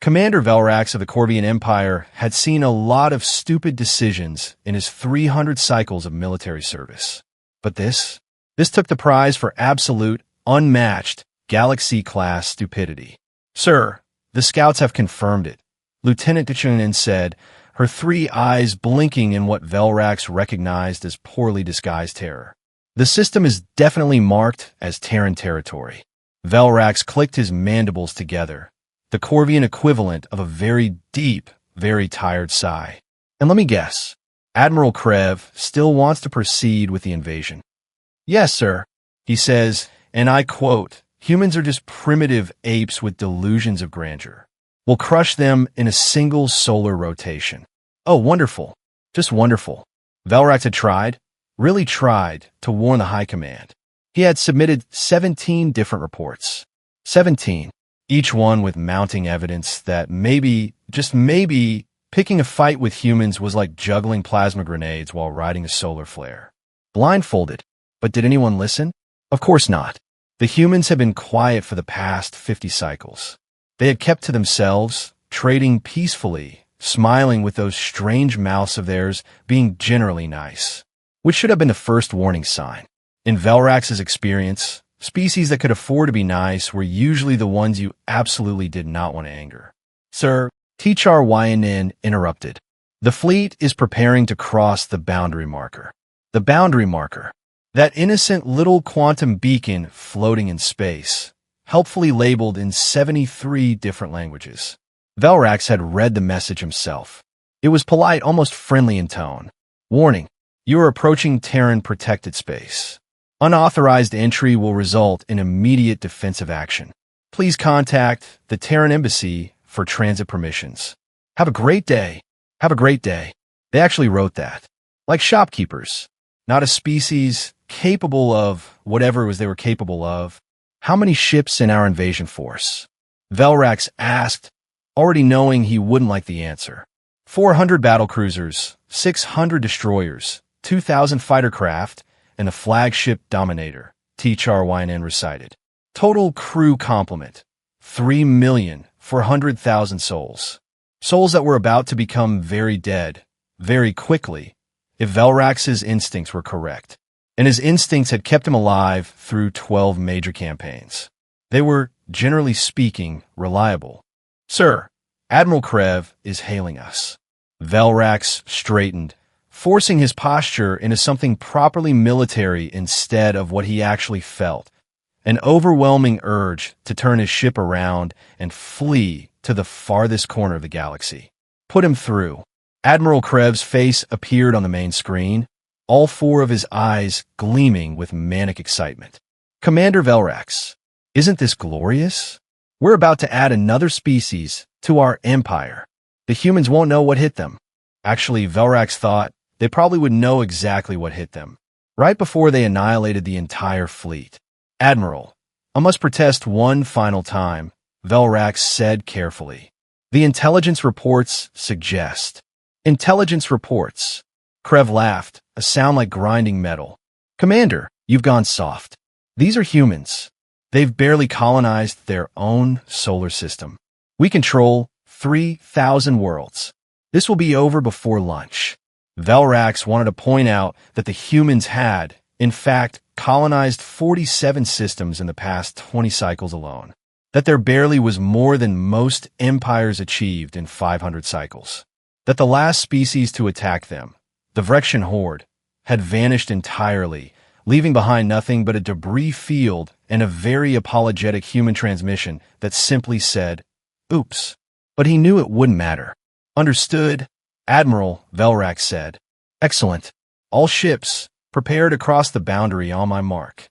Commander Velrax of the Korvian Empire had seen a lot of stupid decisions in his 300 cycles of military service. But this took the prize for absolute, unmatched, galaxy-class stupidity. "Sir, the scouts have confirmed it," Lieutenant Duchenin said, her three eyes blinking in what Velrax recognized as poorly disguised terror. "The system is definitely marked as Terran territory." Velrax clicked his mandibles together, the Korvian equivalent of a very deep, very tired sigh. "And let me guess, Admiral Krev still wants to proceed with the invasion." "Yes, sir," he says, and I quote, "Humans are just primitive apes with delusions of grandeur. We'll crush them in a single solar rotation." "Oh, wonderful. Just wonderful." Velrax had tried, really tried, to warn the High Command. He had submitted 17 different reports. 17. Each one with mounting evidence that maybe, just maybe, picking a fight with humans was like juggling plasma grenades while riding a solar flare. Blindfolded. But did anyone listen? Of course not. The humans had been quiet for the past 50 cycles. They had kept to themselves, trading peacefully, smiling with those strange mouths of theirs, being generally nice. Which should have been the first warning sign. In Velrax's experience, species that could afford to be nice were usually the ones you absolutely did not want to anger. "Sir," HFY interrupted. "The fleet is preparing to cross the boundary marker." The boundary marker. That innocent little quantum beacon floating in space, helpfully labeled in 73 different languages. Velrax had read the message himself. It was polite, almost friendly in tone. "Warning, you are approaching Terran protected space. Unauthorized entry will result in immediate defensive action. Please contact the Terran Embassy for transit permissions. Have a great day. Have a great day." They actually wrote that. Like shopkeepers. Not a species capable of whatever it was they were capable of. "How many ships in our invasion force?" Velrax asked, already knowing he wouldn't like the answer. 400 battlecruisers, 600 destroyers, 2,000 fighter craft, and the flagship Dominator, HFY recited. Total crew complement, 3,400,000 souls. Souls that were about to become very dead, very quickly, if Velrax's instincts were correct. And his instincts had kept him alive through 12 major campaigns. They were, generally speaking, reliable. "Sir, Admiral Krev is hailing us." Velrax straightened, forcing his posture into something properly military instead of what he actually felt. An overwhelming urge to turn his ship around and flee to the farthest corner of the galaxy. Put him through. Admiral Krev's face appeared on the main screen, all four of his eyes gleaming with manic excitement. "Commander Velrax, isn't this glorious? We're about to add another species to our empire. The humans won't know what hit them." Actually, Velrax thought they probably would know exactly what hit them, right before they annihilated the entire fleet. "Admiral, I must protest one final time," Velrax said carefully. "The intelligence reports suggest." "Intelligence reports." Krev laughed, a sound like grinding metal. "Commander, you've gone soft. These are humans. They've barely colonized their own solar system. We control 3,000 worlds. This will be over before lunch." Velrax wanted to point out that the humans had, in fact, colonized 47 systems in the past 20 cycles alone. That there barely was more than most empires achieved in 500 cycles. That the last species to attack them, the Vrexian horde, had vanished entirely, leaving behind nothing but a debris field and a very apologetic human transmission that simply said, "Oops." But he knew it wouldn't matter. "Understood, Admiral," Velrax said. "Excellent. All ships, prepare to cross the boundary on my mark."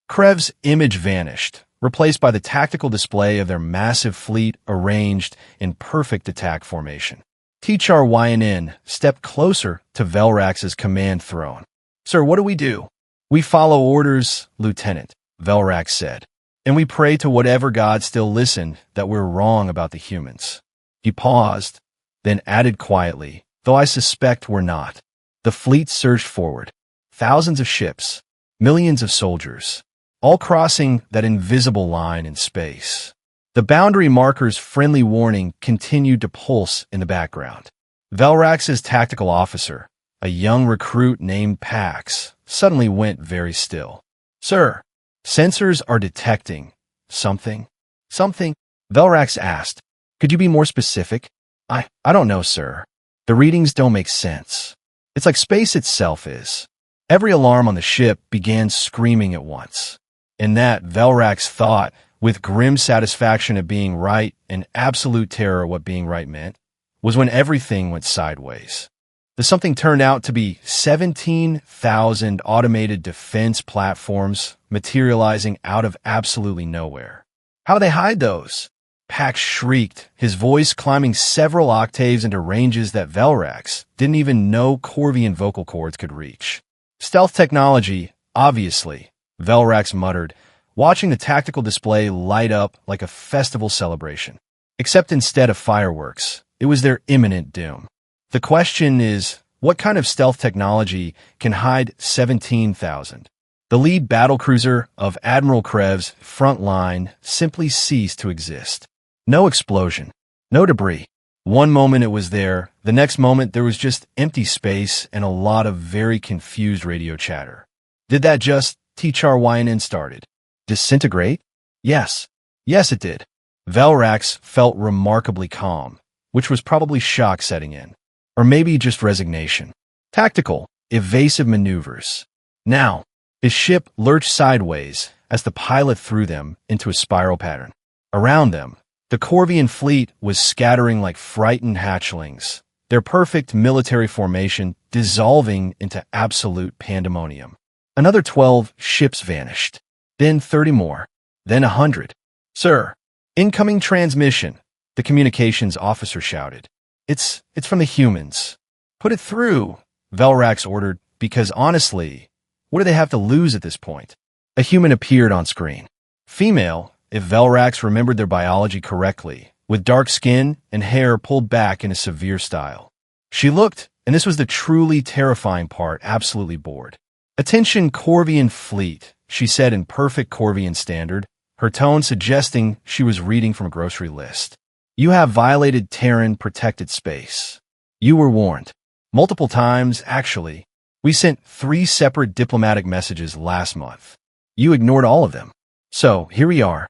Krev's image vanished, replaced by the tactical display of their massive fleet arranged in perfect attack formation. HFY stepped closer to Velrax's command throne. "Sir, what do we do?" "We follow orders, Lieutenant," Velrax said. "And we pray to whatever God still listened that we're wrong about the humans." He paused, then added quietly, "Though I suspect we're not." The fleet surged forward. Thousands of ships, millions of soldiers, all crossing that invisible line in space. The boundary marker's friendly warning continued to pulse in the background. Velrax's tactical officer, a young recruit named Pax, suddenly went very still. "Sir, sensors are detecting something." "Something?" Velrax asked. "Could you be more specific?" I don't know, sir. The readings don't make sense. It's like space itself is." Every alarm on the ship began screaming at once. In that, Velrax thought, with grim satisfaction at being right and absolute terror at what being right meant, was when everything went sideways. The something turned out to be 17,000 automated defense platforms materializing out of absolutely nowhere. "How do they hide those?" Pax shrieked, his voice climbing several octaves into ranges that Velrax didn't even know Korvian vocal cords could reach. "Stealth technology, obviously," Velrax muttered, watching the tactical display light up like a festival celebration. Except instead of fireworks, it was their imminent doom. The question is, what kind of stealth technology can hide 17,000? The lead battlecruiser of Admiral Krev's front line simply ceased to exist. No explosion, no debris. One moment it was there, the next moment there was just empty space and a lot of very confused radio chatter. Did that just THRYNN started? Disintegrate? Yes. Yes, it did. Velrax felt remarkably calm, which was probably shock setting in. Or maybe just resignation. Tactical, evasive maneuvers. Now, his ship lurched sideways as the pilot threw them into a spiral pattern. Around them, the Korvian fleet was scattering like frightened hatchlings, their perfect military formation dissolving into absolute pandemonium. Another 12 ships vanished, then 30 more, then 100. "Sir, incoming transmission," the communications officer shouted. It's from the humans." "Put it through," Velrax ordered, because honestly, what do they have to lose at this point? A human appeared on screen. Female, if Velrax remembered their biology correctly, with dark skin and hair pulled back in a severe style. She looked, and this was the truly terrifying part, absolutely bored. "Attention Korvian fleet," she said in perfect Korvian standard, her tone suggesting she was reading from a grocery list. "You have violated Terran protected space. You were warned. Multiple times, actually. We sent 3 separate diplomatic messages last month. You ignored all of them. So, here we are."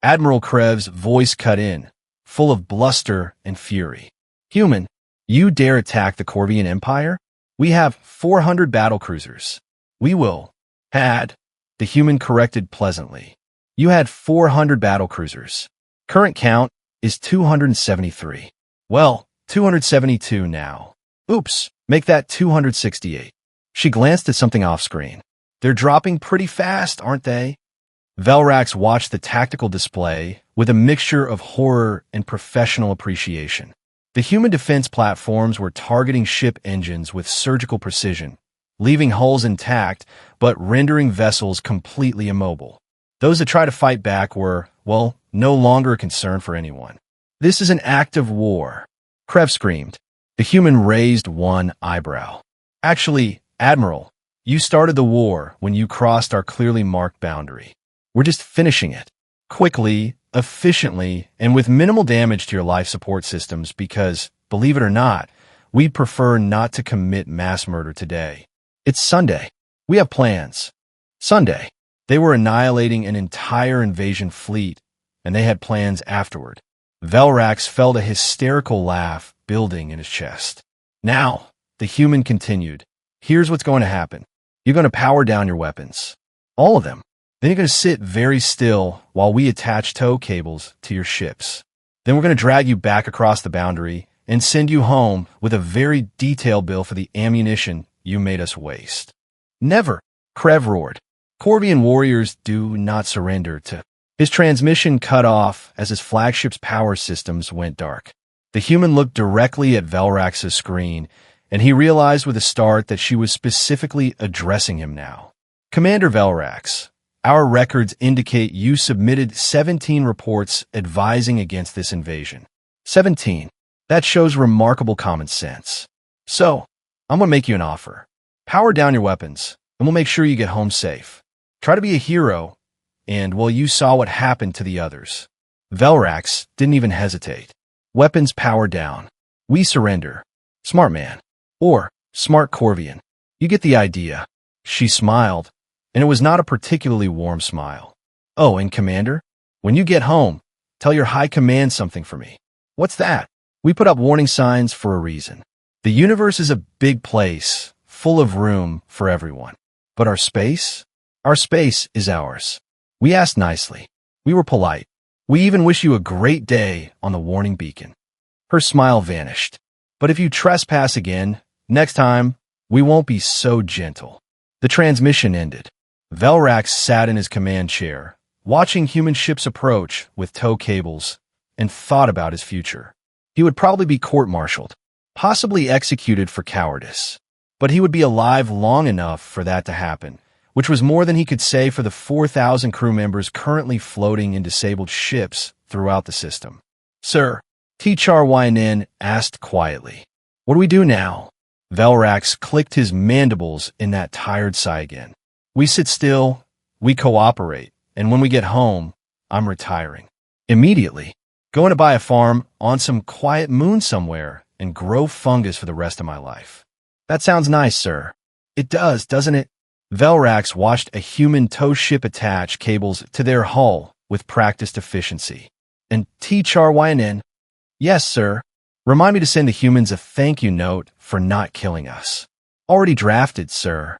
Admiral Krev's voice cut in, full of bluster and fury. "Human, you dare attack the Korvian Empire? We have 400 battlecruisers. We will." "Had," the human corrected pleasantly. "You had 400 battlecruisers. Current count is 273. Well, 272 now. Oops, make that 268. She glanced at something off-screen. "They're dropping pretty fast, aren't they?" Velrax watched the tactical display with a mixture of horror and professional appreciation. The human defense platforms were targeting ship engines with surgical precision, leaving hulls intact but rendering vessels completely immobile. Those that tried to fight back were, well, no longer a concern for anyone. "This is an act of war," Krev screamed. The human raised one eyebrow. "Actually, Admiral, you started the war when you crossed our clearly marked boundary. We're just finishing it. Quickly, efficiently, and with minimal damage to your life support systems because, believe it or not, we'd prefer not to commit mass murder today. It's Sunday. We have plans." Sunday. They were annihilating an entire invasion fleet, and they had plans afterward. Velrax felt a hysterical laugh building in his chest. "Now," the human continued, "here's what's going to happen. You're going to power down your weapons. All of them. Then you're going to sit very still while we attach tow cables to your ships. Then we're going to drag you back across the boundary and send you home with a very detailed bill for the ammunition you made us waste." "Never," Krev roared. "Korvian warriors do not surrender to..." His transmission cut off as his flagship's power systems went dark. The human looked directly at Velrax's screen, and he realized with a start that she was specifically addressing him now. "Commander Velrax, our records indicate you submitted 17 reports advising against this invasion. 17. That shows remarkable common sense. So, I'm going to make you an offer. Power down your weapons, and we'll make sure you get home safe. Try to be a hero, and, well, you saw what happened to the others." Velrax didn't even hesitate. Weapons power down. We surrender. Smart man. Or smart Korvian. You get the idea. She smiled, and it was not a particularly warm smile. Oh, and Commander? When you get home, tell your high command something for me. What's that? We put up warning signs for a reason. The universe is a big place, full of room for everyone. But our space? Our space is ours. We asked nicely. We were polite. We even wish you a great day on the warning beacon. Her smile vanished. But if you trespass again, next time, we won't be so gentle. The transmission ended. Velrax sat in his command chair, watching human ships approach with tow cables, and thought about his future. He would probably be court-martialed, possibly executed for cowardice. But he would be alive long enough for that to happen, which was more than he could say for the 4,000 crew members currently floating in disabled ships throughout the system. Sir, HFY asked quietly. What do we do now? Velrax clicked his mandibles in that tired sigh again. We sit still, we cooperate, and when we get home, I'm retiring. Immediately. Going to buy a farm on some quiet moon somewhere and grow fungus for the rest of my life. That sounds nice, sir. It does, doesn't it? Velrax watched a human tow ship attach cables to their hull with practiced efficiency. And HFY, yes, sir. Remind me to send the humans a thank you note for not killing us. Already drafted, sir.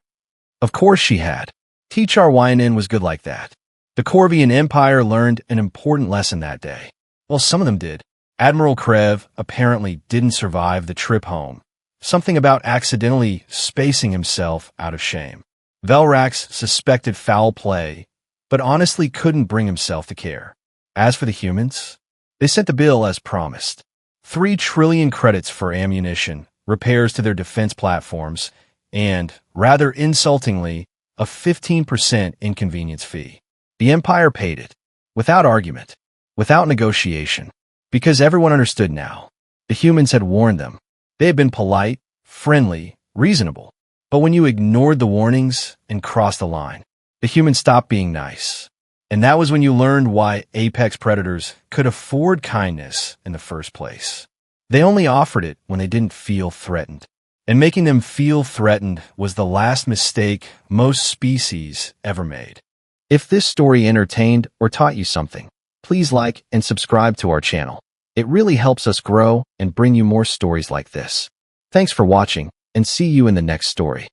Of course she had. HFY was good like that. The Korvian Empire learned an important lesson that day. Well, some of them did. Admiral Krev apparently didn't survive the trip home. Something about accidentally spacing himself out of shame. Velrax suspected foul play, but honestly couldn't bring himself to care. As for the humans, they sent the bill as promised. 3 trillion credits for ammunition, repairs to their defense platforms, and, rather insultingly, a 15% inconvenience fee. The Empire paid it, without argument, without negotiation, because everyone understood now. The humans had warned them. They had been polite, friendly, reasonable. But when you ignored the warnings and crossed the line, the humans stopped being nice. And that was when you learned why apex predators could afford kindness in the first place. They only offered it when they didn't feel threatened. And making them feel threatened was the last mistake most species ever made. If this story entertained or taught you something, please like and subscribe to our channel. It really helps us grow and bring you more stories like this. Thanks for watching, and see you in the next story.